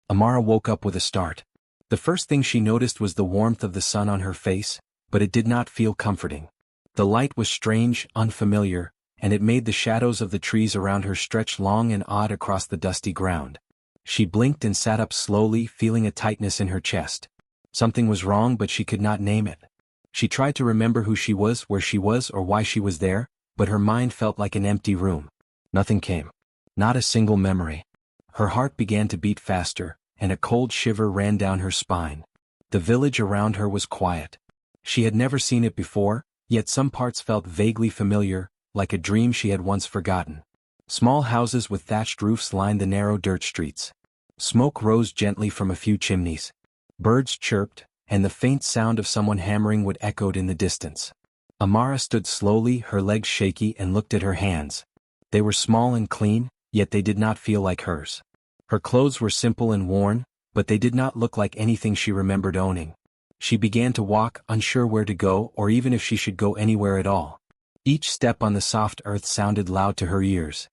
Amara woke up with a start. The first thing she noticed was the warmth of the sun on her face, but it did not feel comforting. The light was strange, unfamiliar, and it made the shadows of the trees around her stretch long and odd across the dusty ground. She blinked and sat up slowly, feeling a tightness in her chest. Something was wrong, but she could not name it. She tried to remember who she was, where she was, or why she was there, but her mind felt like an empty room. Nothing came. Not a single memory. Her heart began to beat faster, and a cold shiver ran down her spine. The village around her was quiet. She had never seen it before, yet some parts felt vaguely familiar, like a dream she had once forgotten. Small houses with thatched roofs lined the narrow dirt streets. Smoke rose gently from a few chimneys. Birds chirped, and the faint sound of someone hammering wood echoed in the distance. Amara stood slowly, her legs shaky, and looked at her hands. They were small and clean, yet they did not feel like hers. Her clothes were simple and worn, but they did not look like anything she remembered owning. She began to walk, unsure where to go or even if she should go anywhere at all. Each step on the soft earth sounded loud to her ears.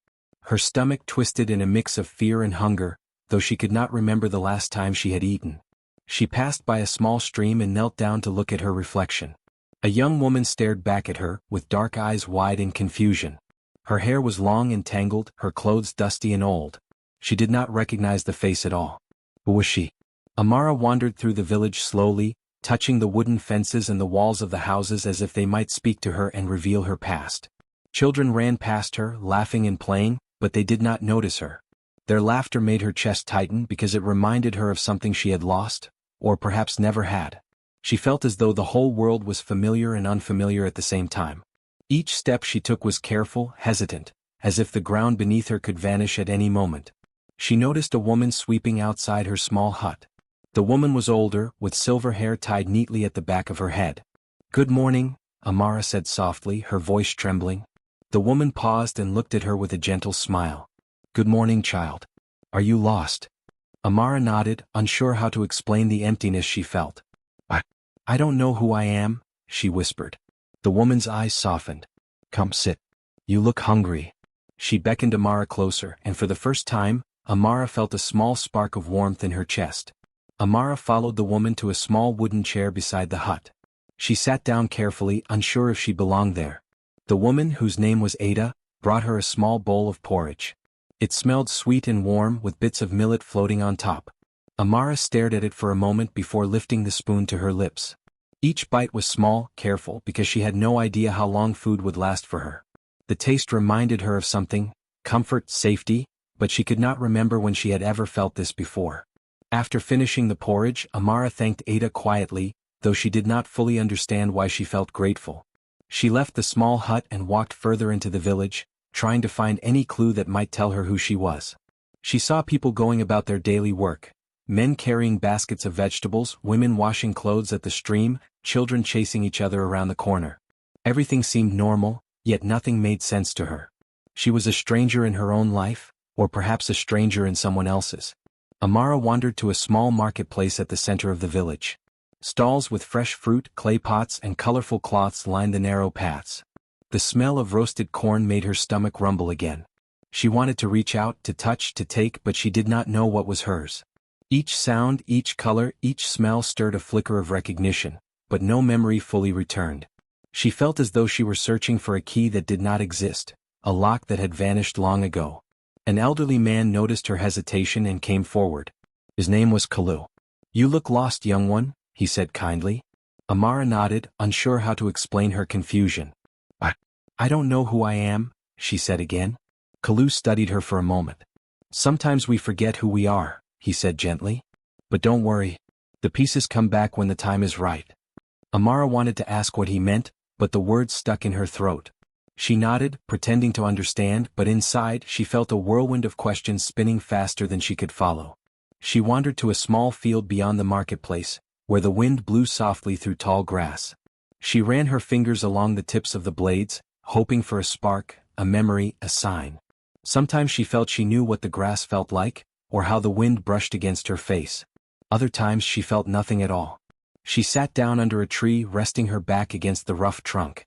Her stomach twisted in a mix of fear and hunger, though she could not remember the last time she had eaten. She passed by a small stream and knelt down to look at her reflection. A young woman stared back at her, with dark eyes wide in confusion. Her hair was long and tangled, her clothes dusty and old. She did not recognize the face at all. Who was she? Amara wandered through the village slowly, touching the wooden fences and the walls of the houses as if they might speak to her and reveal her past. Children ran past her, laughing and playing, but they did not notice her. Their laughter made her chest tighten because it reminded her of something she had lost, or perhaps never had. She felt as though the whole world was familiar and unfamiliar at the same time. Each step she took was careful, hesitant, as if the ground beneath her could vanish at any moment. She noticed a woman sweeping outside her small hut. The woman was older, with silver hair tied neatly at the back of her head. "Good morning," Amara said softly, her voice trembling. The woman paused and looked at her with a gentle smile. "Good morning, child. Are you lost?" Amara nodded, unsure how to explain the emptiness she felt. I don't know who I am," she whispered. The woman's eyes softened. "Come sit. You look hungry." She beckoned Amara closer, and for the first time, Amara felt a small spark of warmth in her chest. Amara followed the woman to a small wooden chair beside the hut. She sat down carefully, unsure if she belonged there. The woman, whose name was Ada, brought her a small bowl of porridge. It smelled sweet and warm, with bits of millet floating on top. Amara stared at it for a moment before lifting the spoon to her lips. Each bite was small, careful, because she had no idea how long food would last for her. The taste reminded her of something, comfort, safety, but she could not remember when she had ever felt this before. After finishing the porridge, Amara thanked Ada quietly, though she did not fully understand why she felt grateful. She left the small hut and walked further into the village, trying to find any clue that might tell her who she was. She saw people going about their daily work. Men carrying baskets of vegetables, women washing clothes at the stream, children chasing each other around the corner. Everything seemed normal, yet nothing made sense to her. She was a stranger in her own life, or perhaps a stranger in someone else's. Amara wandered to a small marketplace at the center of the village. Stalls with fresh fruit, clay pots, and colorful cloths lined the narrow paths. The smell of roasted corn made her stomach rumble again. She wanted to reach out, to touch, to take, but she did not know what was hers. Each sound, each color, each smell stirred a flicker of recognition, but no memory fully returned. She felt as though she were searching for a key that did not exist, a lock that had vanished long ago. An elderly man noticed her hesitation and came forward. His name was Kalu. "You look lost, young one," he said kindly. Amara nodded, unsure how to explain her confusion. I don't know who I am," she said again. Kalu studied her for a moment. "Sometimes we forget who we are," he said gently. "But don't worry. The pieces come back when the time is right." Amara wanted to ask what he meant, but the words stuck in her throat. She nodded, pretending to understand, but inside she felt a whirlwind of questions spinning faster than she could follow. She wandered to a small field beyond the marketplace, where the wind blew softly through tall grass. She ran her fingers along the tips of the blades, hoping for a spark, a memory, a sign. Sometimes she felt she knew what the grass felt like, or how the wind brushed against her face. Other times she felt nothing at all. She sat down under a tree, resting her back against the rough trunk.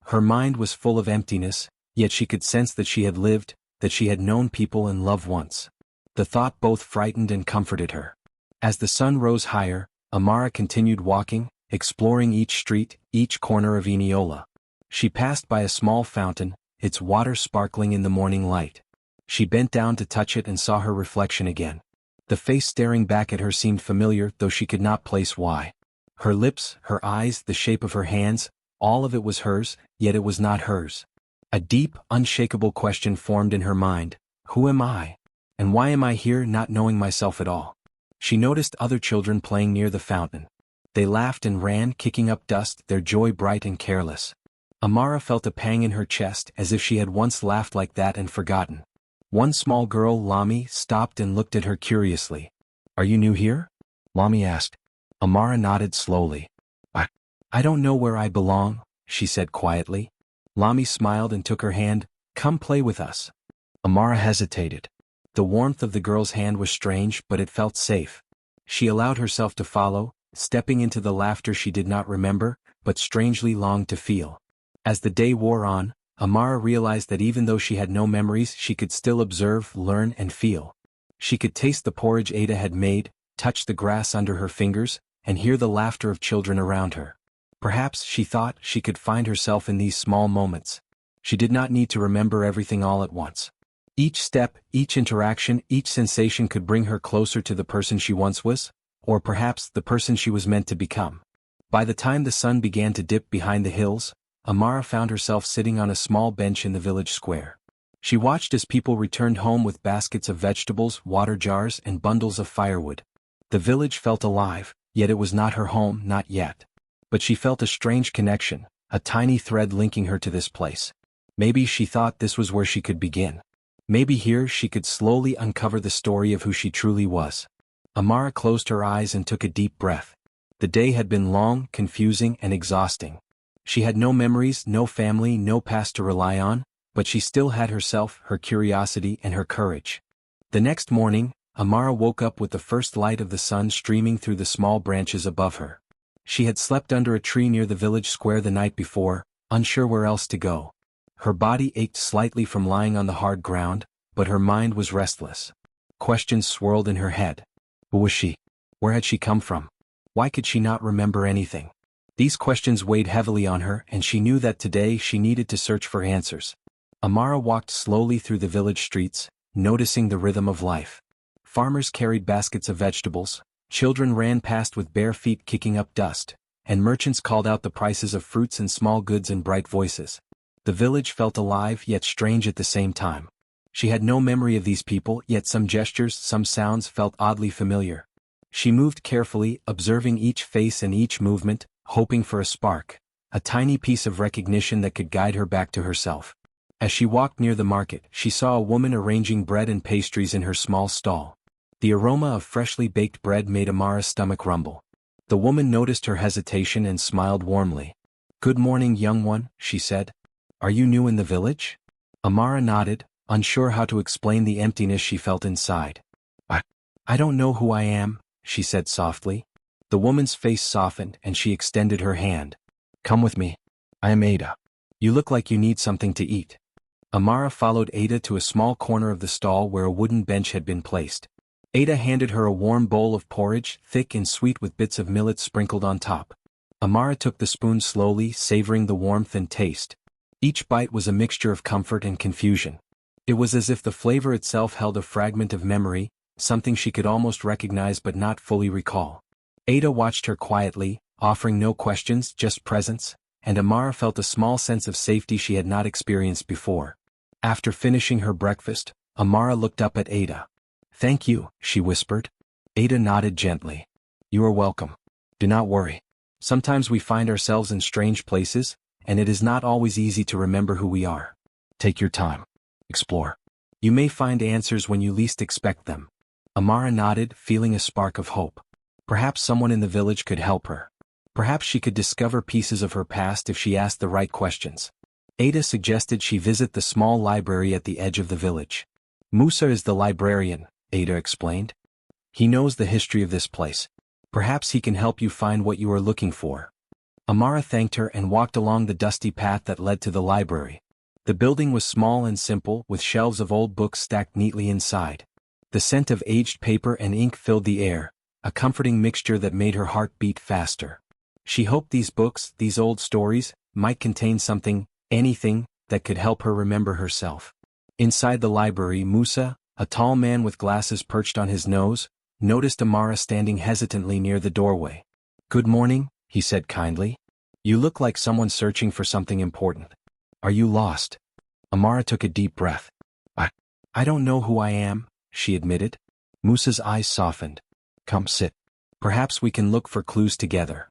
Her mind was full of emptiness, yet she could sense that she had lived, that she had known people and loved once. The thought both frightened and comforted her. As the sun rose higher, Amara continued walking, exploring each street, each corner of Eniola. She passed by a small fountain, its water sparkling in the morning light. She bent down to touch it and saw her reflection again. The face staring back at her seemed familiar, though she could not place why. Her lips, her eyes, the shape of her hands, all of it was hers, yet it was not hers. A deep, unshakable question formed in her mind. Who am I? And why am I here, not knowing myself at all? She noticed other children playing near the fountain. They laughed and ran, kicking up dust, their joy bright and careless. Amara felt a pang in her chest, as if she had once laughed like that and forgotten. One small girl, Lami, stopped and looked at her curiously. Are you new here? Lami asked. Amara nodded slowly. I don't know where I belong, she said quietly. Lami smiled and took her hand. Come play with us. Amara hesitated. The warmth of the girl's hand was strange, but it felt safe. She allowed herself to follow, stepping into the laughter she did not remember, but strangely longed to feel. As the day wore on, Amara realized that even though she had no memories, she could still observe, learn, and feel. She could taste the porridge Ada had made, touch the grass under her fingers, and hear the laughter of children around her. Perhaps, she thought, she could find herself in these small moments. She did not need to remember everything all at once. Each step, each interaction, each sensation could bring her closer to the person she once was, or perhaps the person she was meant to become. By the time the sun began to dip behind the hills, Amara found herself sitting on a small bench in the village square. She watched as people returned home with baskets of vegetables, water jars, and bundles of firewood. The village felt alive, yet it was not her home, not yet. But she felt a strange connection, a tiny thread linking her to this place. Maybe she thought this was where she could begin. Maybe here she could slowly uncover the story of who she truly was. Amara closed her eyes and took a deep breath. The day had been long, confusing, and exhausting. She had no memories, no family, no past to rely on, but she still had herself, her curiosity, and her courage. The next morning, Amara woke up with the first light of the sun streaming through the small branches above her. She had slept under a tree near the village square the night before, unsure where else to go. Her body ached slightly from lying on the hard ground, but her mind was restless. Questions swirled in her head. Who was she? Where had she come from? Why could she not remember anything? These questions weighed heavily on her, and she knew that today she needed to search for answers. Amara walked slowly through the village streets, noticing the rhythm of life. Farmers carried baskets of vegetables, children ran past with bare feet kicking up dust, and merchants called out the prices of fruits and small goods in bright voices. The village felt alive yet strange at the same time. She had no memory of these people, yet some gestures, some sounds felt oddly familiar. She moved carefully, observing each face and each movement, hoping for a spark, a tiny piece of recognition that could guide her back to herself. As she walked near the market, she saw a woman arranging bread and pastries in her small stall. The aroma of freshly baked bread made Amara's stomach rumble. The woman noticed her hesitation and smiled warmly. "Good morning, young one," she said. "Are you new in the village?" Amara nodded, unsure how to explain the emptiness she felt inside. I don't know who I am," she said softly. The woman's face softened and she extended her hand. "Come with me. I am Ada. You look like you need something to eat." Amara followed Ada to a small corner of the stall where a wooden bench had been placed. Ada handed her a warm bowl of porridge, thick and sweet with bits of millet sprinkled on top. Amara took the spoon slowly, savoring the warmth and taste. Each bite was a mixture of comfort and confusion. It was as if the flavor itself held a fragment of memory, something she could almost recognize but not fully recall. Ada watched her quietly, offering no questions, just presence, and Amara felt a small sense of safety she had not experienced before. After finishing her breakfast, Amara looked up at Ada. "Thank you," she whispered. Ada nodded gently. "You are welcome. Do not worry. Sometimes we find ourselves in strange places, and it is not always easy to remember who we are. Take your time. Explore. You may find answers when you least expect them." Amara nodded, feeling a spark of hope. Perhaps someone in the village could help her. Perhaps she could discover pieces of her past if she asked the right questions. Ada suggested she visit the small library at the edge of the village. "Musa is the librarian," Ada explained. "He knows the history of this place. Perhaps he can help you find what you are looking for." Amara thanked her and walked along the dusty path that led to the library. The building was small and simple, with shelves of old books stacked neatly inside. The scent of aged paper and ink filled the air, a comforting mixture that made her heart beat faster. She hoped these books, these old stories, might contain something, anything, that could help her remember herself. Inside the library, Musa, a tall man with glasses perched on his nose, noticed Amara standing hesitantly near the doorway. "Good morning," he said kindly. "You look like someone searching for something important. Are you lost?" Amara took a deep breath. I don't know who I am," she admitted. Musa's eyes softened. "Come sit. Perhaps we can look for clues together."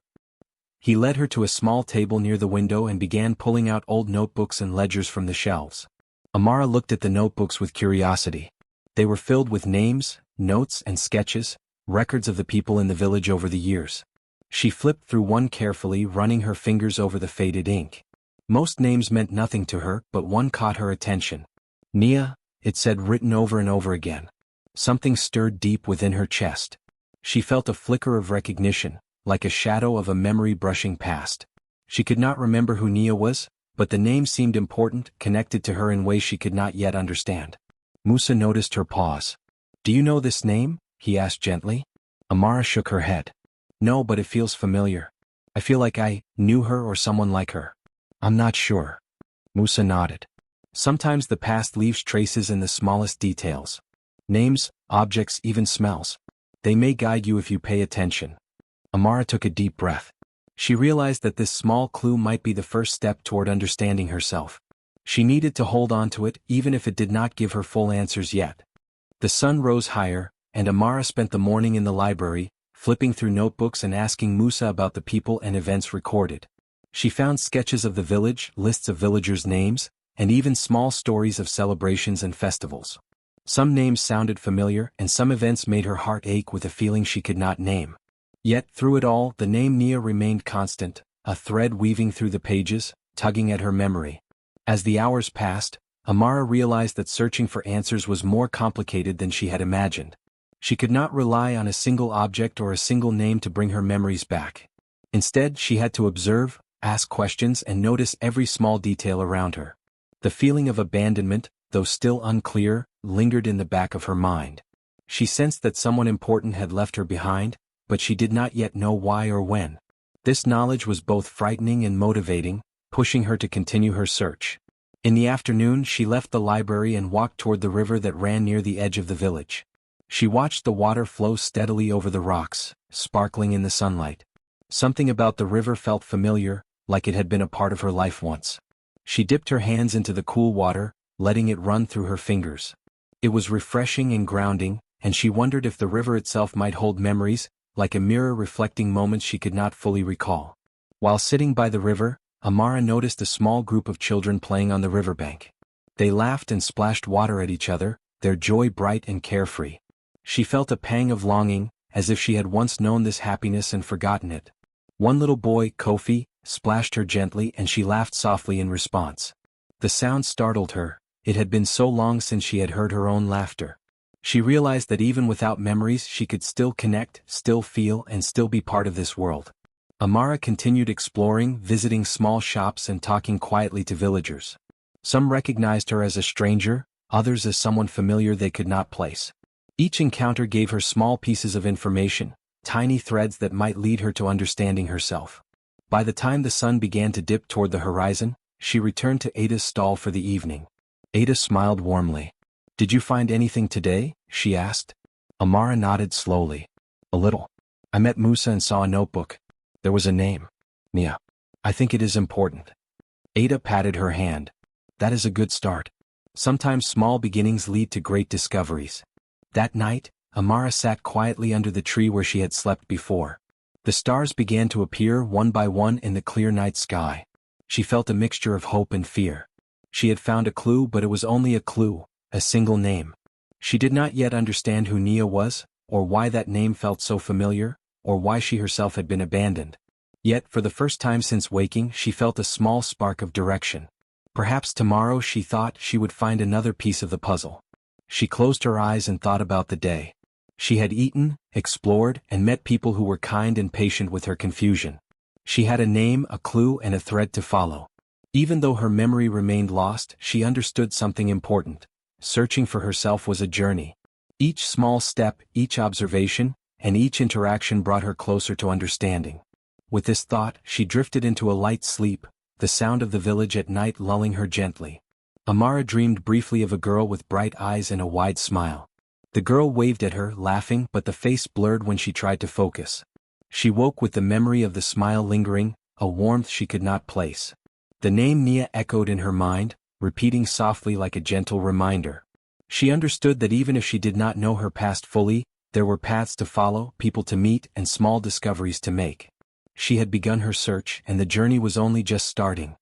He led her to a small table near the window and began pulling out old notebooks and ledgers from the shelves. Amara looked at the notebooks with curiosity. They were filled with names, notes and sketches, records of the people in the village over the years. She flipped through one carefully, running her fingers over the faded ink. Most names meant nothing to her, but one caught her attention. Nia, it said, written over and over again. Something stirred deep within her chest. She felt a flicker of recognition, like a shadow of a memory brushing past. She could not remember who Nia was, but the name seemed important, connected to her in ways she could not yet understand. Musa noticed her pause. "Do you know this name?" he asked gently. Amara shook her head. "No, but it feels familiar. I feel like I knew her or someone like her." "I'm not sure." Musa nodded. "Sometimes the past leaves traces in the smallest details. Names, objects, even smells. They may guide you if you pay attention." Amara took a deep breath. She realized that this small clue might be the first step toward understanding herself. She needed to hold on to it, even if it did not give her full answers yet. The sun rose higher, and Amara spent the morning in the library, flipping through notebooks and asking Musa about the people and events recorded. She found sketches of the village, lists of villagers' names, and even small stories of celebrations and festivals. Some names sounded familiar, and some events made her heart ache with a feeling she could not name. Yet through it all, the name Nia remained constant, a thread weaving through the pages, tugging at her memory. As the hours passed, Amara realized that searching for answers was more complicated than she had imagined. She could not rely on a single object or a single name to bring her memories back. Instead, she had to observe, ask questions, and notice every small detail around her. The feeling of abandonment, though still unclear, lingered in the back of her mind. She sensed that someone important had left her behind, but she did not yet know why or when. This knowledge was both frightening and motivating, pushing her to continue her search. In the afternoon, she left the library and walked toward the river that ran near the edge of the village. She watched the water flow steadily over the rocks, sparkling in the sunlight. Something about the river felt familiar, like it had been a part of her life once. She dipped her hands into the cool water, letting it run through her fingers. It was refreshing and grounding, and she wondered if the river itself might hold memories, like a mirror reflecting moments she could not fully recall. While sitting by the river, Amara noticed a small group of children playing on the riverbank. They laughed and splashed water at each other, their joy bright and carefree. She felt a pang of longing, as if she had once known this happiness and forgotten it. One little boy, Kofi, splashed her gently and she laughed softly in response. The sound startled her. It had been so long since she had heard her own laughter. She realized that even without memories she could still connect, still feel, and still be part of this world. Amara continued exploring, visiting small shops and talking quietly to villagers. Some recognized her as a stranger, others as someone familiar they could not place. Each encounter gave her small pieces of information, tiny threads that might lead her to understanding herself. By the time the sun began to dip toward the horizon, she returned to Ada's stall for the evening. Ada smiled warmly. "Did you find anything today?" she asked. Amara nodded slowly. "A little. I met Musa and saw a notebook. There was a name. Nia. I think it is important." Ada patted her hand. "That is a good start. Sometimes small beginnings lead to great discoveries." That night, Amara sat quietly under the tree where she had slept before. The stars began to appear one by one in the clear night sky. She felt a mixture of hope and fear. She had found a clue, but it was only a clue, a single name. She did not yet understand who Nia was, or why that name felt so familiar, or why she herself had been abandoned. Yet, for the first time since waking, she felt a small spark of direction. Perhaps tomorrow, she thought, she would find another piece of the puzzle. She closed her eyes and thought about the day. She had eaten, explored, and met people who were kind and patient with her confusion. She had a name, a clue, and a thread to follow. Even though her memory remained lost, she understood something important. Searching for herself was a journey. Each small step, each observation, and each interaction brought her closer to understanding. With this thought, she drifted into a light sleep, the sound of the village at night lulling her gently. Amara dreamed briefly of a girl with bright eyes and a wide smile. The girl waved at her, laughing, but the face blurred when she tried to focus. She woke with the memory of the smile lingering, a warmth she could not place. The name Nia echoed in her mind, repeating softly like a gentle reminder. She understood that even if she did not know her past fully, there were paths to follow, people to meet, and small discoveries to make. She had begun her search, and the journey was only just starting.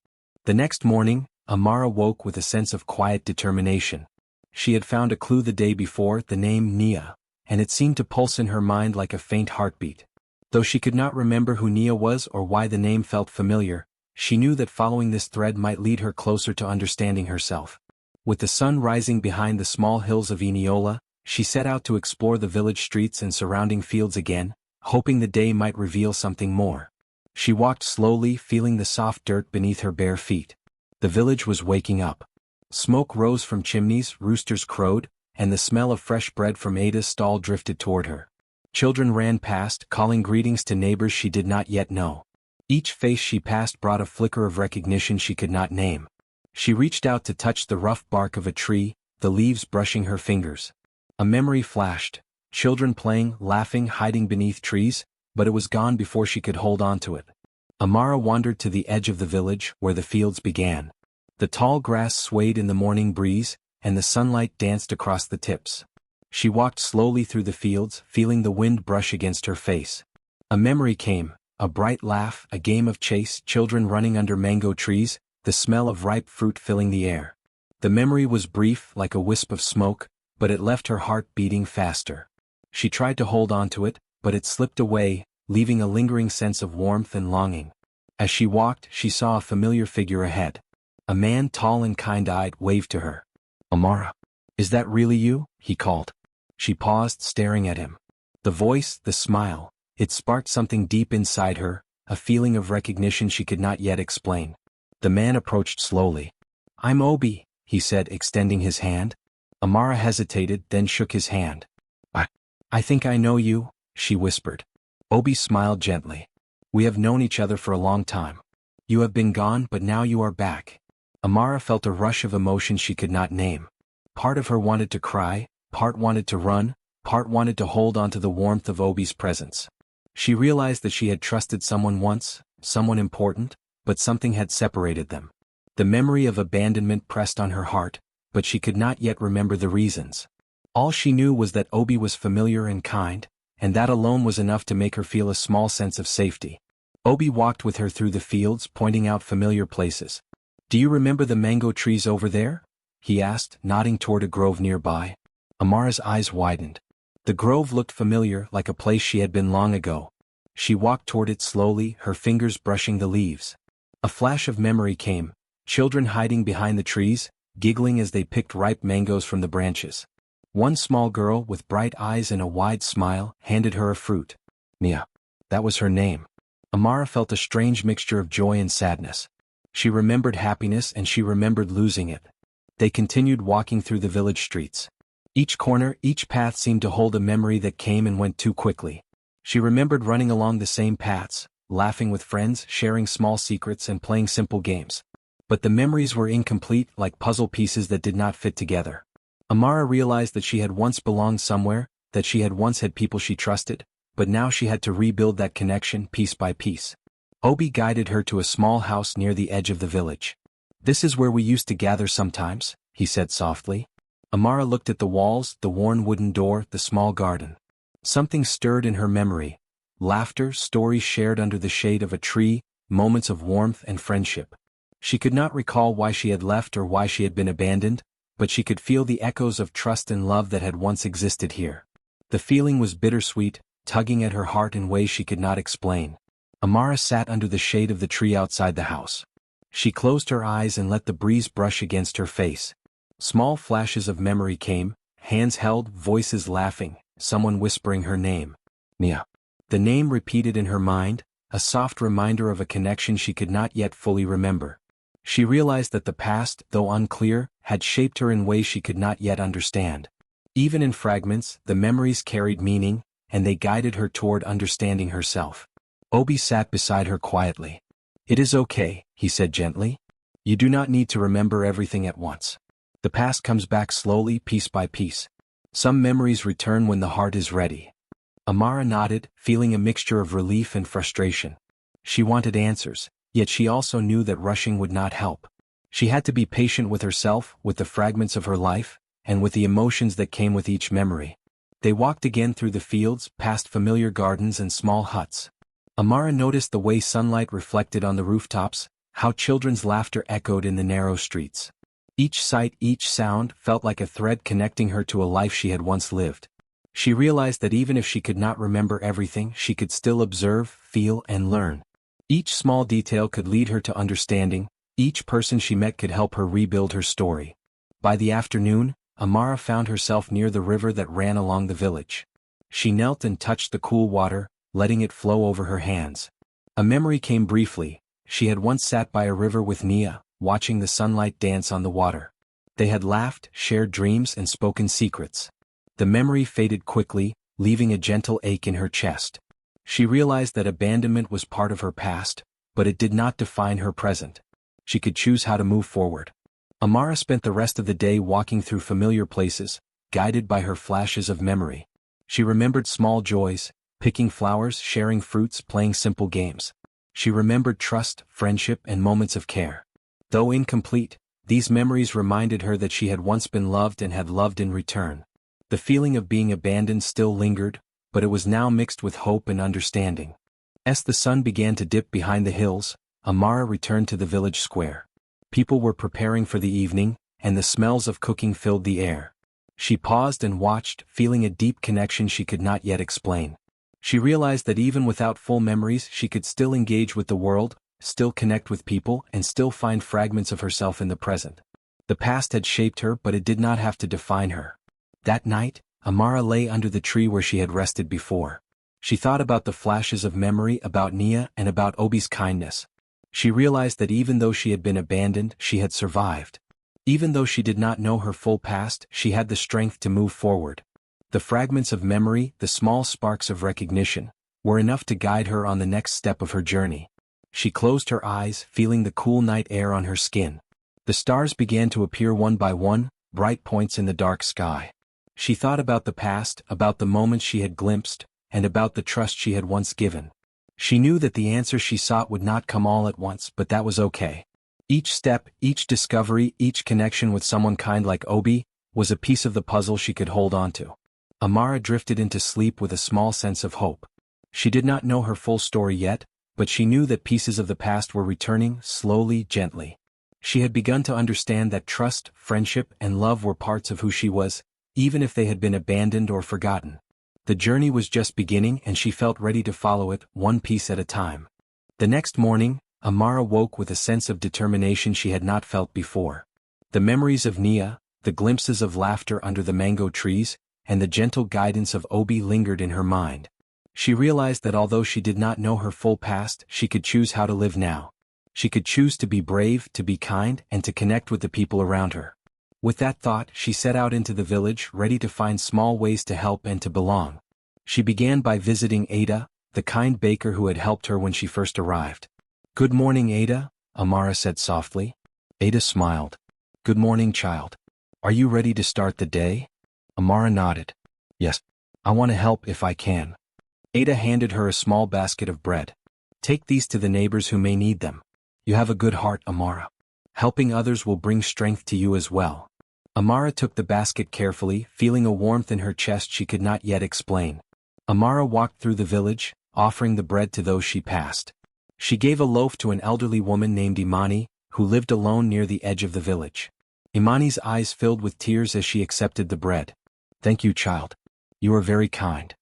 The next morning, Amara woke with a sense of quiet determination. She had found a clue the day before, the name Nia, and it seemed to pulse in her mind like a faint heartbeat. Though she could not remember who Nia was or why the name felt familiar, she knew that following this thread might lead her closer to understanding herself. With the sun rising behind the small hills of Eniola, she set out to explore the village streets and surrounding fields again, hoping the day might reveal something more. She walked slowly, feeling the soft dirt beneath her bare feet. The village was waking up. Smoke rose from chimneys, roosters crowed, and the smell of fresh bread from Ada's stall drifted toward her. Children ran past, calling greetings to neighbors she did not yet know. Each face she passed brought a flicker of recognition she could not name. She reached out to touch the rough bark of a tree, the leaves brushing her fingers. A memory flashed. Children playing, laughing, hiding beneath trees, but it was gone before she could hold on to it. Amara wandered to the edge of the village, where the fields began. The tall grass swayed in the morning breeze, and the sunlight danced across the tips. She walked slowly through the fields, feeling the wind brush against her face. A memory came, a bright laugh, a game of chase, children running under mango trees, the smell of ripe fruit filling the air. The memory was brief, like a wisp of smoke, but it left her heart beating faster. She tried to hold on to it, but it slipped away, leaving a lingering sense of warmth and longing. As she walked, she saw a familiar figure ahead. A man tall and kind-eyed waved to her. "Amara, is that really you?" he called. She paused, staring at him. The voice, the smile, it sparked something deep inside her, a feeling of recognition she could not yet explain. The man approached slowly. "I'm Obi," he said, extending his hand. Amara hesitated, then shook his hand. I think I know you," she whispered. Obi smiled gently. "We have known each other for a long time. You have been gone, but now you are back." Amara felt a rush of emotion she could not name. Part of her wanted to cry, part wanted to run, part wanted to hold on to the warmth of Obi's presence. She realized that she had trusted someone once, someone important, but something had separated them. The memory of abandonment pressed on her heart, but she could not yet remember the reasons. All she knew was that Obi was familiar and kind, and that alone was enough to make her feel a small sense of safety. Obi walked with her through the fields, pointing out familiar places. "Do you remember the mango trees over there?" he asked, nodding toward a grove nearby. Amara's eyes widened. The grove looked familiar, like a place she had been long ago. She walked toward it slowly, her fingers brushing the leaves. A flash of memory came, children hiding behind the trees, giggling as they picked ripe mangoes from the branches. One small girl, with bright eyes and a wide smile, handed her a fruit. Nia. That was her name. Amara felt a strange mixture of joy and sadness. She remembered happiness and she remembered losing it. They continued walking through the village streets. Each corner, each path seemed to hold a memory that came and went too quickly. She remembered running along the same paths, laughing with friends, sharing small secrets and playing simple games. But the memories were incomplete, like puzzle pieces that did not fit together. Amara realized that she had once belonged somewhere, that she had once had people she trusted, but now she had to rebuild that connection piece by piece. Obi guided her to a small house near the edge of the village. "This is where we used to gather sometimes," he said softly. Amara looked at the walls, the worn wooden door, the small garden. Something stirred in her memory. Laughter, stories shared under the shade of a tree, moments of warmth and friendship. She could not recall why she had left or why she had been abandoned, but she could feel the echoes of trust and love that had once existed here. The feeling was bittersweet, tugging at her heart in ways she could not explain. Amara sat under the shade of the tree outside the house. She closed her eyes and let the breeze brush against her face. Small flashes of memory came, hands held, voices laughing, someone whispering her name. Nia. The name repeated in her mind, a soft reminder of a connection she could not yet fully remember. She realized that the past, though unclear, had shaped her in ways she could not yet understand. Even in fragments, the memories carried meaning, and they guided her toward understanding herself. Obi sat beside her quietly. "It is okay," he said gently. "You do not need to remember everything at once. The past comes back slowly, piece by piece. Some memories return when the heart is ready." Amara nodded, feeling a mixture of relief and frustration. She wanted answers, yet she also knew that rushing would not help. She had to be patient with herself, with the fragments of her life, and with the emotions that came with each memory. They walked again through the fields, past familiar gardens and small huts. Amara noticed the way sunlight reflected on the rooftops, how children's laughter echoed in the narrow streets. Each sight, each sound, felt like a thread connecting her to a life she had once lived. She realized that even if she could not remember everything, she could still observe, feel, and learn. Each small detail could lead her to understanding, each person she met could help her rebuild her story. By the afternoon, Amara found herself near the river that ran along the village. She knelt and touched the cool water, letting it flow over her hands. A memory came briefly. She had once sat by a river with Nia, watching the sunlight dance on the water. They had laughed, shared dreams, and spoken secrets. The memory faded quickly, leaving a gentle ache in her chest. She realized that abandonment was part of her past, but it did not define her present. She could choose how to move forward. Amara spent the rest of the day walking through familiar places, guided by her flashes of memory. She remembered small joys, picking flowers, sharing fruits, playing simple games. She remembered trust, friendship, and moments of care. Though incomplete, these memories reminded her that she had once been loved and had loved in return. The feeling of being abandoned still lingered, but it was now mixed with hope and understanding. As the sun began to dip behind the hills, Amara returned to the village square. People were preparing for the evening, and the smells of cooking filled the air. She paused and watched, feeling a deep connection she could not yet explain. She realized that even without full memories, she could still engage with the world, still connect with people, and still find fragments of herself in the present. The past had shaped her, but it did not have to define her. That night, Amara lay under the tree where she had rested before. She thought about the flashes of memory, about Nia, and about Obi's kindness. She realized that even though she had been abandoned, she had survived. Even though she did not know her full past, she had the strength to move forward. The fragments of memory, the small sparks of recognition, were enough to guide her on the next step of her journey. She closed her eyes, feeling the cool night air on her skin. The stars began to appear one by one, bright points in the dark sky. She thought about the past, about the moments she had glimpsed, and about the trust she had once given. She knew that the answer she sought would not come all at once, but that was okay. Each step, each discovery, each connection with someone kind like Obi, was a piece of the puzzle she could hold on to. Amara drifted into sleep with a small sense of hope. She did not know her full story yet, but she knew that pieces of the past were returning, slowly, gently. She had begun to understand that trust, friendship, and love were parts of who she was, even if they had been abandoned or forgotten. The journey was just beginning, and she felt ready to follow it, one piece at a time. The next morning, Amara woke with a sense of determination she had not felt before. The memories of Nia, the glimpses of laughter under the mango trees, and the gentle guidance of Obi lingered in her mind. She realized that although she did not know her full past, she could choose how to live now. She could choose to be brave, to be kind, and to connect with the people around her. With that thought, she set out into the village, ready to find small ways to help and to belong. She began by visiting Ada, the kind baker who had helped her when she first arrived. "Good morning, Ada," Amara said softly. Ada smiled. "Good morning, child. Are you ready to start the day?" Amara nodded. "Yes. I want to help if I can." Ada handed her a small basket of bread. "Take these to the neighbors who may need them. You have a good heart, Amara. Helping others will bring strength to you as well." Amara took the basket carefully, feeling a warmth in her chest she could not yet explain. Amara walked through the village, offering the bread to those she passed. She gave a loaf to an elderly woman named Imani, who lived alone near the edge of the village. Imani's eyes filled with tears as she accepted the bread. "Thank you, child. You are very kind."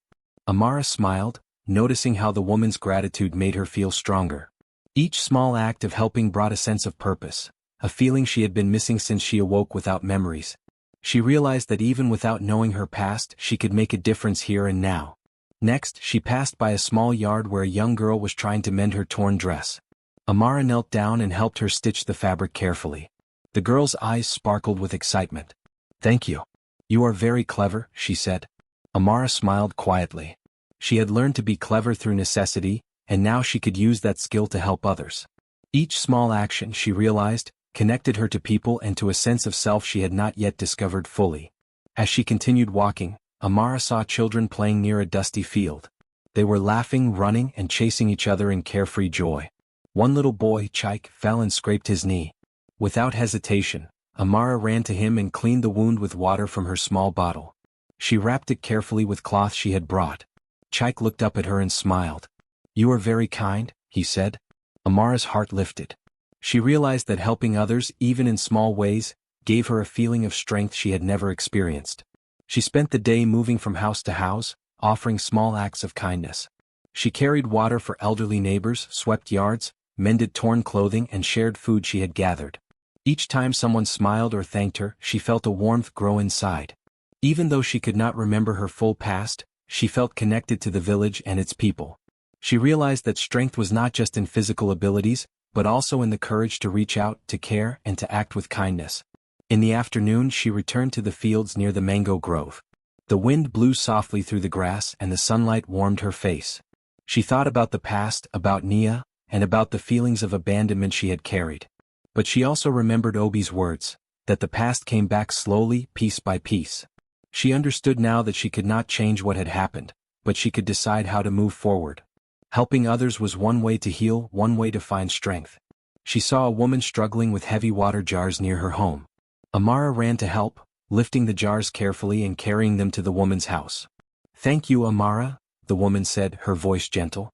Amara smiled, noticing how the woman's gratitude made her feel stronger. Each small act of helping brought a sense of purpose, a feeling she had been missing since she awoke without memories. She realized that even without knowing her past, she could make a difference here and now. Next, she passed by a small yard where a young girl was trying to mend her torn dress. Amara knelt down and helped her stitch the fabric carefully. The girl's eyes sparkled with excitement. "Thank you. You are very clever, she said. Amara smiled quietly. She had learned to be clever through necessity, and now she could use that skill to help others. Each small action, she realized, connected her to people and to a sense of self she had not yet discovered fully. As she continued walking, Amara saw children playing near a dusty field. They were laughing, running, and chasing each other in carefree joy. One little boy, Chike, fell and scraped his knee. Without hesitation, Amara ran to him and cleaned the wound with water from her small bottle. She wrapped it carefully with cloth she had brought. Chike looked up at her and smiled. You are very kind, he said. Amara's heart lifted. She realized that helping others, even in small ways, gave her a feeling of strength she had never experienced. She spent the day moving from house to house, offering small acts of kindness. She carried water for elderly neighbors, swept yards, mended torn clothing, and shared food she had gathered. Each time someone smiled or thanked her, she felt a warmth grow inside. Even though she could not remember her full past, she felt connected to the village and its people. She realized that strength was not just in physical abilities, but also in the courage to reach out, to care, and to act with kindness. In the afternoon she returned to the fields near the mango grove. The wind blew softly through the grass and the sunlight warmed her face. She thought about the past, about Nia, and about the feelings of abandonment she had carried. But she also remembered Obi's words, that the past came back slowly, piece by piece. She understood now that she could not change what had happened, but she could decide how to move forward. Helping others was one way to heal, one way to find strength. She saw a woman struggling with heavy water jars near her home. Amara ran to help, lifting the jars carefully and carrying them to the woman's house. Thank you, Amara, the woman said, her voice gentle.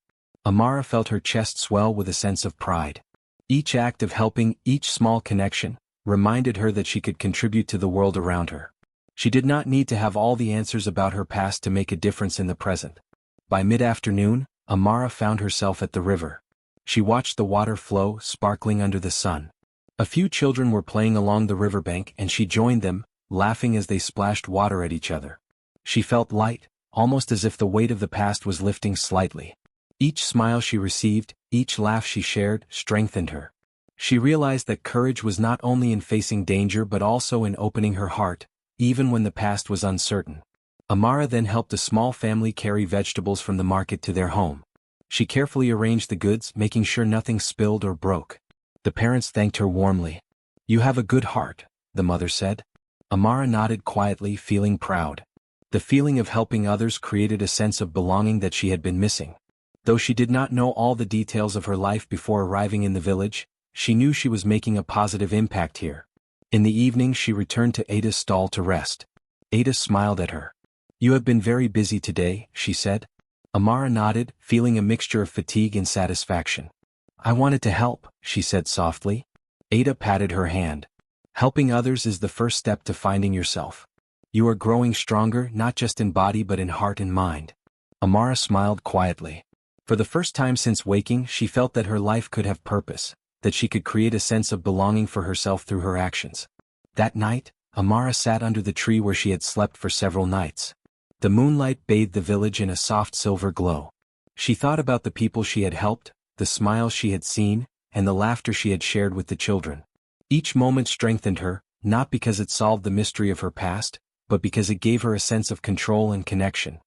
Amara felt her chest swell with a sense of pride. Each act of helping, each small connection, reminded her that she could contribute to the world around her. She did not need to have all the answers about her past to make a difference in the present. By mid-afternoon, Amara found herself at the river. She watched the water flow, sparkling under the sun. A few children were playing along the riverbank and she joined them, laughing as they splashed water at each other. She felt light, almost as if the weight of the past was lifting slightly. Each smile she received, each laugh she shared, strengthened her. She realized that courage was not only in facing danger but also in opening her heart, even when the past was uncertain. Amara then helped a small family carry vegetables from the market to their home. She carefully arranged the goods, making sure nothing spilled or broke. The parents thanked her warmly. You have a good heart, the mother said. Amara nodded quietly, feeling proud. The feeling of helping others created a sense of belonging that she had been missing. Though she did not know all the details of her life before arriving in the village, she knew she was making a positive impact here. In the evening she returned to Ada's stall to rest. Ada smiled at her. You have been very busy today, she said. Amara nodded, feeling a mixture of fatigue and satisfaction. I wanted to help, she said softly. Ada patted her hand. Helping others is the first step to finding yourself. You are growing stronger, not just in body but in heart and mind. Amara smiled quietly. For the first time since waking, she felt that her life could have purpose, that she could create a sense of belonging for herself through her actions. That night, Amara sat under the tree where she had slept for several nights. The moonlight bathed the village in a soft silver glow. She thought about the people she had helped, the smiles she had seen, and the laughter she had shared with the children. Each moment strengthened her, not because it solved the mystery of her past, but because it gave her a sense of control and connection.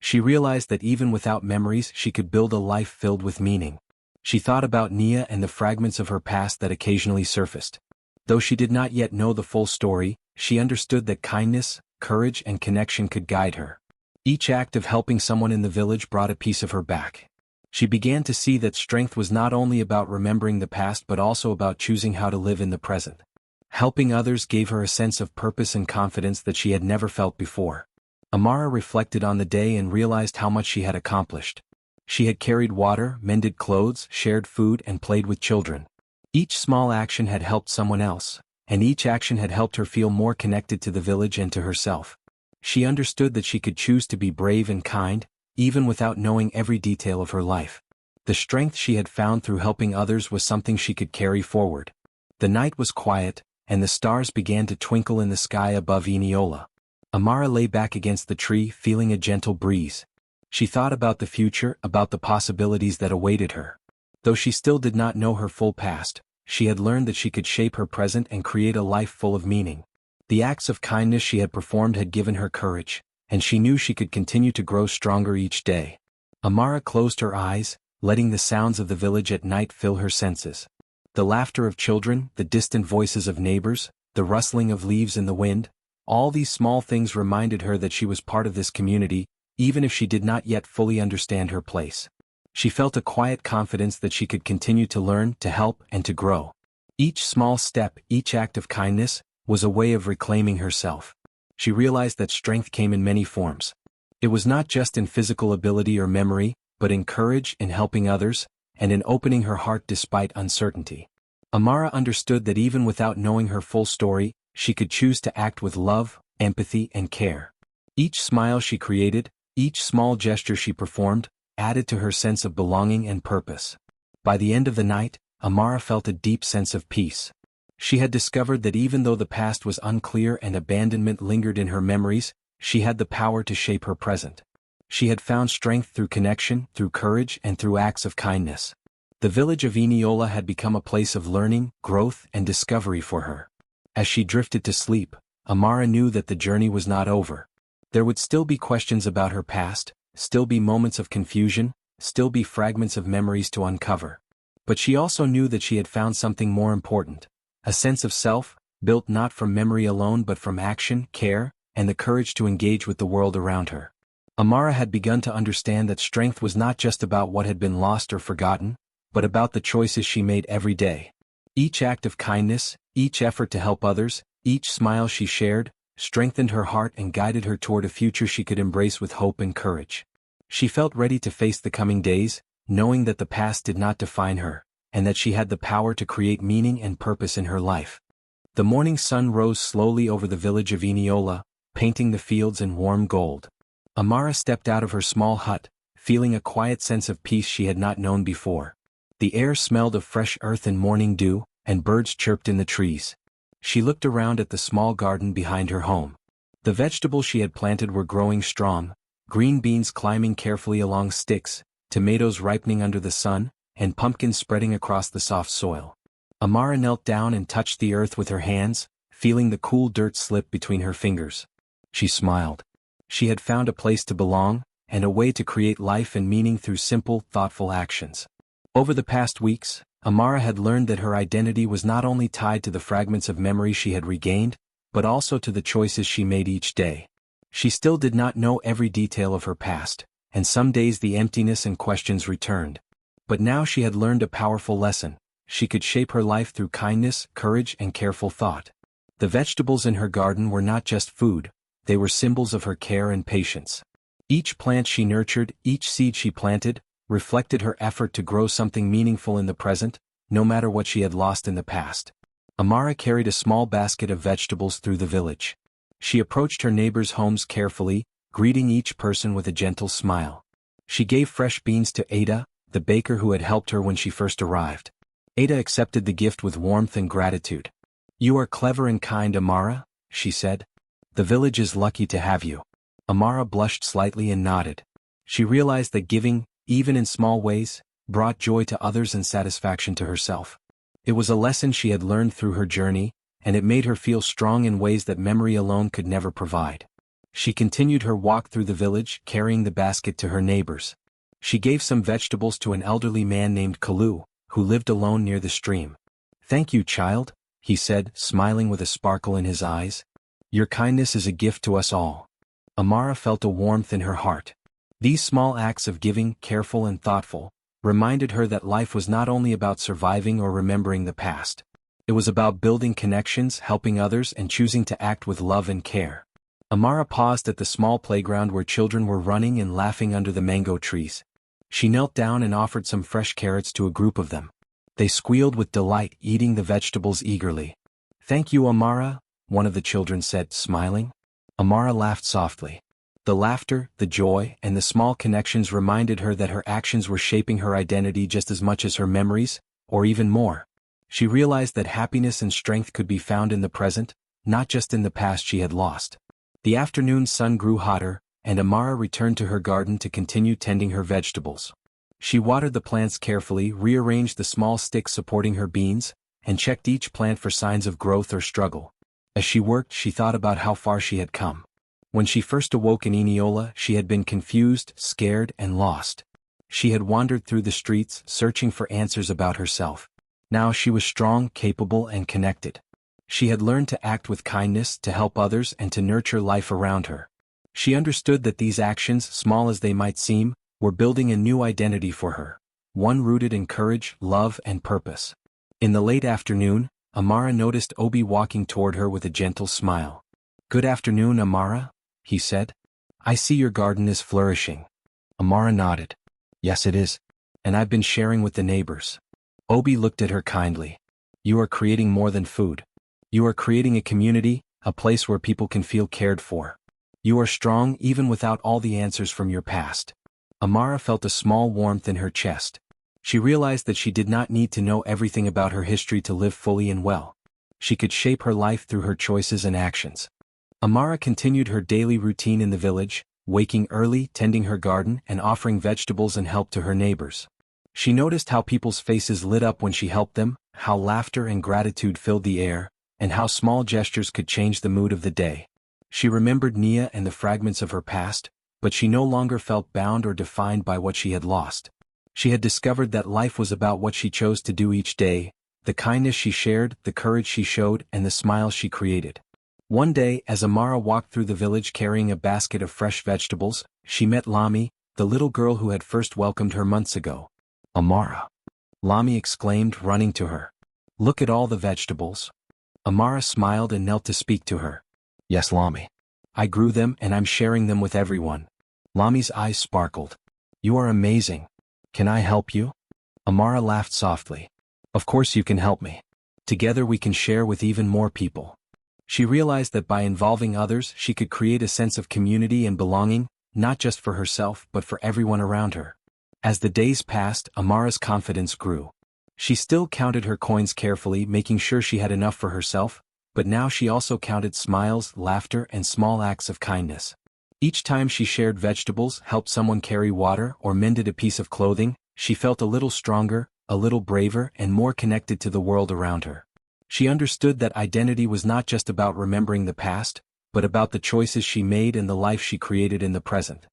She realized that even without memories she could build a life filled with meaning. She thought about Nia and the fragments of her past that occasionally surfaced. Though she did not yet know the full story, she understood that kindness, courage, and connection could guide her. Each act of helping someone in the village brought a piece of her back. She began to see that strength was not only about remembering the past but also about choosing how to live in the present. Helping others gave her a sense of purpose and confidence that she had never felt before. Amara reflected on the day and realized how much she had accomplished. She had carried water, mended clothes, shared food, and played with children. Each small action had helped someone else, and each action had helped her feel more connected to the village and to herself. She understood that she could choose to be brave and kind, even without knowing every detail of her life. The strength she had found through helping others was something she could carry forward. The night was quiet, and the stars began to twinkle in the sky above Eniola. Amara lay back against the tree, feeling a gentle breeze. She thought about the future, about the possibilities that awaited her. Though she still did not know her full past, she had learned that she could shape her present and create a life full of meaning. The acts of kindness she had performed had given her courage, and she knew she could continue to grow stronger each day. Amara closed her eyes, letting the sounds of the village at night fill her senses. The laughter of children, the distant voices of neighbors, the rustling of leaves in the wind, all these small things reminded her that she was part of this community, even if she did not yet fully understand her place. She felt a quiet confidence that she could continue to learn, to help, and to grow. Each small step, each act of kindness, was a way of reclaiming herself. She realized that strength came in many forms. It was not just in physical ability or memory, but in courage, in helping others, and in opening her heart despite uncertainty. Amara understood that even without knowing her full story, she could choose to act with love, empathy, and care. Each smile she created, each small gesture she performed, added to her sense of belonging and purpose. By the end of the night, Amara felt a deep sense of peace. She had discovered that even though the past was unclear and abandonment lingered in her memories, she had the power to shape her present. She had found strength through connection, through courage, and through acts of kindness. The village of Eniola had become a place of learning, growth, and discovery for her. As she drifted to sleep, Amara knew that the journey was not over. There would still be questions about her past, still be moments of confusion, still be fragments of memories to uncover. But she also knew that she had found something more important. A sense of self, built not from memory alone but from action, care, and the courage to engage with the world around her. Amara had begun to understand that strength was not just about what had been lost or forgotten, but about the choices she made every day. Each act of kindness, each effort to help others, each smile she shared, strengthened her heart and guided her toward a future she could embrace with hope and courage. She felt ready to face the coming days, knowing that the past did not define her, and that she had the power to create meaning and purpose in her life. The morning sun rose slowly over the village of Eniola, painting the fields in warm gold. Amara stepped out of her small hut, feeling a quiet sense of peace she had not known before. The air smelled of fresh earth and morning dew, and birds chirped in the trees. She looked around at the small garden behind her home. The vegetables she had planted were growing strong, green beans climbing carefully along sticks, tomatoes ripening under the sun, and pumpkins spreading across the soft soil. Amara knelt down and touched the earth with her hands, feeling the cool dirt slip between her fingers. She smiled. She had found a place to belong, and a way to create life and meaning through simple, thoughtful actions. Over the past weeks, Amara had learned that her identity was not only tied to the fragments of memory she had regained, but also to the choices she made each day. She still did not know every detail of her past, and some days the emptiness and questions returned. But now she had learned a powerful lesson. She could shape her life through kindness, courage, and careful thought. The vegetables in her garden were not just food, they were symbols of her care and patience. Each plant she nurtured, each seed she planted, reflected her effort to grow something meaningful in the present, no matter what she had lost in the past. Amara carried a small basket of vegetables through the village. She approached her neighbors' homes carefully, greeting each person with a gentle smile. She gave fresh beans to Ada, the baker who had helped her when she first arrived. Ada accepted the gift with warmth and gratitude. "You are clever and kind, Amara," she said. "The village is lucky to have you." Amara blushed slightly and nodded. She realized that giving, even in small ways, brought joy to others and satisfaction to herself. It was a lesson she had learned through her journey, and it made her feel strong in ways that memory alone could never provide. She continued her walk through the village, carrying the basket to her neighbors. She gave some vegetables to an elderly man named Kalu, who lived alone near the stream. "Thank you, child," he said, smiling with a sparkle in his eyes. "Your kindness is a gift to us all." Amara felt a warmth in her heart. These small acts of giving, careful and thoughtful, reminded her that life was not only about surviving or remembering the past. It was about building connections, helping others, and choosing to act with love and care. Amara paused at the small playground where children were running and laughing under the mango trees. She knelt down and offered some fresh carrots to a group of them. They squealed with delight, eating the vegetables eagerly. "Thank you, Amara," one of the children said, smiling. Amara laughed softly. The laughter, the joy, and the small connections reminded her that her actions were shaping her identity just as much as her memories, or even more. She realized that happiness and strength could be found in the present, not just in the past she had lost. The afternoon sun grew hotter, and Amara returned to her garden to continue tending her vegetables. She watered the plants carefully, rearranged the small sticks supporting her beans, and checked each plant for signs of growth or struggle. As she worked, she thought about how far she had come. When she first awoke in Eniola, she had been confused, scared, and lost. She had wandered through the streets, searching for answers about herself. Now she was strong, capable, and connected. She had learned to act with kindness, to help others, and to nurture life around her. She understood that these actions, small as they might seem, were building a new identity for her, one rooted in courage, love, and purpose. In the late afternoon, Amara noticed Obi walking toward her with a gentle smile. "Good afternoon, Amara," he said. "I see your garden is flourishing." Amara nodded. "Yes, it is. And I've been sharing with the neighbors." Obi looked at her kindly. "You are creating more than food. You are creating a community, a place where people can feel cared for. You are strong even without all the answers from your past." Amara felt a small warmth in her chest. She realized that she did not need to know everything about her history to live fully and well. She could shape her life through her choices and actions. Amara continued her daily routine in the village, waking early, tending her garden, and offering vegetables and help to her neighbors. She noticed how people's faces lit up when she helped them, how laughter and gratitude filled the air, and how small gestures could change the mood of the day. She remembered Nia and the fragments of her past, but she no longer felt bound or defined by what she had lost. She had discovered that life was about what she chose to do each day, the kindness she shared, the courage she showed, and the smiles she created. One day, as Amara walked through the village carrying a basket of fresh vegetables, she met Lami, the little girl who had first welcomed her months ago. "Amara," Lami exclaimed, running to her. "Look at all the vegetables." Amara smiled and knelt to speak to her. "Yes, Lami. I grew them and I'm sharing them with everyone." Lami's eyes sparkled. "You are amazing. Can I help you?" Amara laughed softly. "Of course you can help me. Together we can share with even more people." She realized that by involving others she could create a sense of community and belonging, not just for herself but for everyone around her. As the days passed, Amara's confidence grew. She still counted her coins carefully, making sure she had enough for herself, but now she also counted smiles, laughter, and small acts of kindness. Each time she shared vegetables, helped someone carry water, or mended a piece of clothing, she felt a little stronger, a little braver, and more connected to the world around her. She understood that identity was not just about remembering the past, but about the choices she made and the life she created in the present.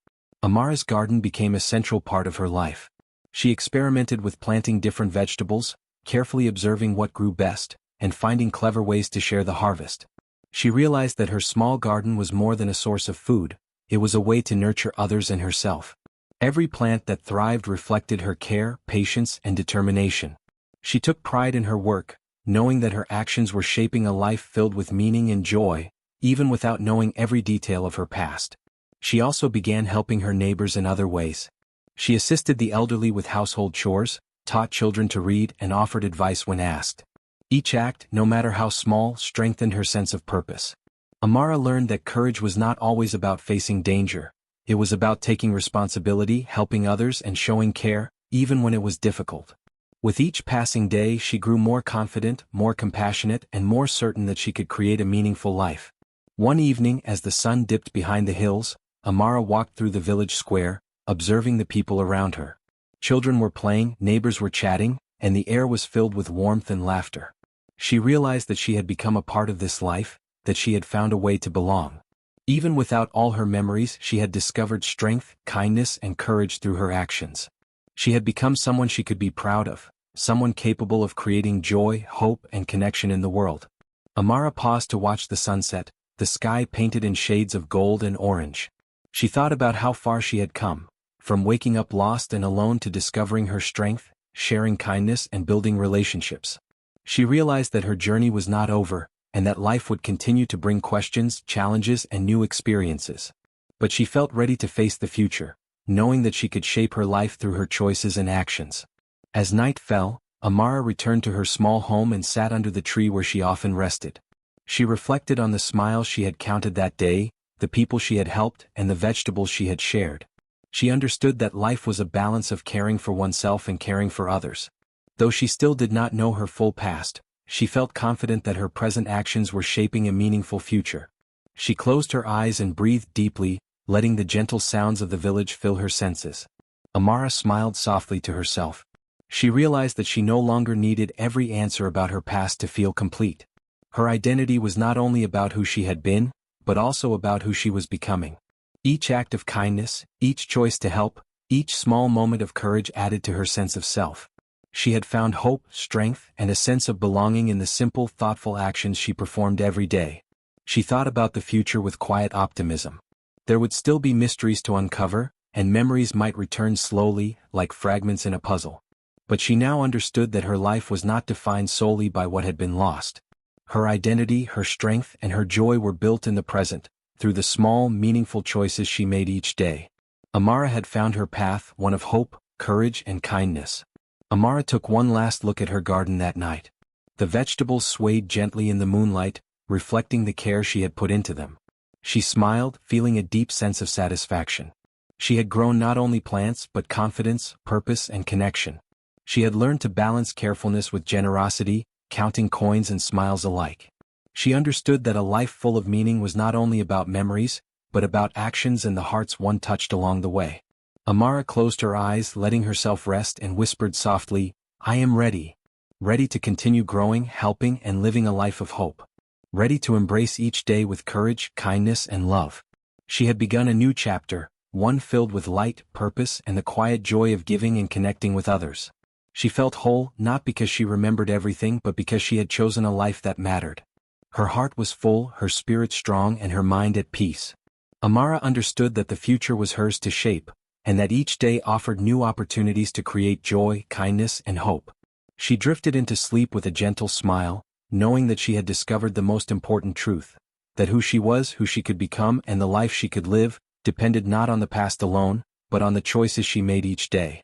Amara's garden became a central part of her life. She experimented with planting different vegetables, carefully observing what grew best, and finding clever ways to share the harvest. She realized that her small garden was more than a source of food, it was a way to nurture others and herself. Every plant that thrived reflected her care, patience, and determination. She took pride in her work, knowing that her actions were shaping a life filled with meaning and joy, even without knowing every detail of her past. She also began helping her neighbors in other ways. She assisted the elderly with household chores, taught children to read, and offered advice when asked. Each act, no matter how small, strengthened her sense of purpose. Amara learned that courage was not always about facing danger. It was about taking responsibility, helping others, and showing care, even when it was difficult. With each passing day she grew more confident, more compassionate, and more certain that she could create a meaningful life. One evening, as the sun dipped behind the hills, Amara walked through the village square, observing the people around her. Children were playing, neighbors were chatting, and the air was filled with warmth and laughter. She realized that she had become a part of this life, that she had found a way to belong. Even without all her memories, she had discovered strength, kindness, and courage through her actions. She had become someone she could be proud of, someone capable of creating joy, hope, and connection in the world. Amara paused to watch the sunset, the sky painted in shades of gold and orange. She thought about how far she had come, from waking up lost and alone to discovering her strength, sharing kindness, and building relationships. She realized that her journey was not over, and that life would continue to bring questions, challenges, and new experiences. But she felt ready to face the future, knowing that she could shape her life through her choices and actions. As night fell, Amara returned to her small home and sat under the tree where she often rested. She reflected on the smiles she had counted that day, the people she had helped, and the vegetables she had shared. She understood that life was a balance of caring for oneself and caring for others. Though she still did not know her full past, she felt confident that her present actions were shaping a meaningful future. She closed her eyes and breathed deeply, letting the gentle sounds of the village fill her senses. Amara smiled softly to herself. She realized that she no longer needed every answer about her past to feel complete. Her identity was not only about who she had been, but also about who she was becoming. Each act of kindness, each choice to help, each small moment of courage added to her sense of self. She had found hope, strength, and a sense of belonging in the simple, thoughtful actions she performed every day. She thought about the future with quiet optimism. There would still be mysteries to uncover, and memories might return slowly, like fragments in a puzzle. But she now understood that her life was not defined solely by what had been lost. Her identity, her strength, and her joy were built in the present, through the small, meaningful choices she made each day. Amara had found her path, one of hope, courage, and kindness. Amara took one last look at her garden that night. The vegetables swayed gently in the moonlight, reflecting the care she had put into them. She smiled, feeling a deep sense of satisfaction. She had grown not only plants but confidence, purpose, and connection. She had learned to balance carefulness with generosity, counting coins and smiles alike. She understood that a life full of meaning was not only about memories, but about actions and the hearts one touched along the way. Amara closed her eyes, letting herself rest, and whispered softly, "I am ready. Ready to continue growing, helping, and living a life of hope. Ready to embrace each day with courage, kindness, and love." She had begun a new chapter, one filled with light, purpose, and the quiet joy of giving and connecting with others. She felt whole, not because she remembered everything but because she had chosen a life that mattered. Her heart was full, her spirit strong, and her mind at peace. Amara understood that the future was hers to shape, and that each day offered new opportunities to create joy, kindness, and hope. She drifted into sleep with a gentle smile, knowing that she had discovered the most important truth, that who she was, who she could become, and the life she could live, depended not on the past alone, but on the choices she made each day.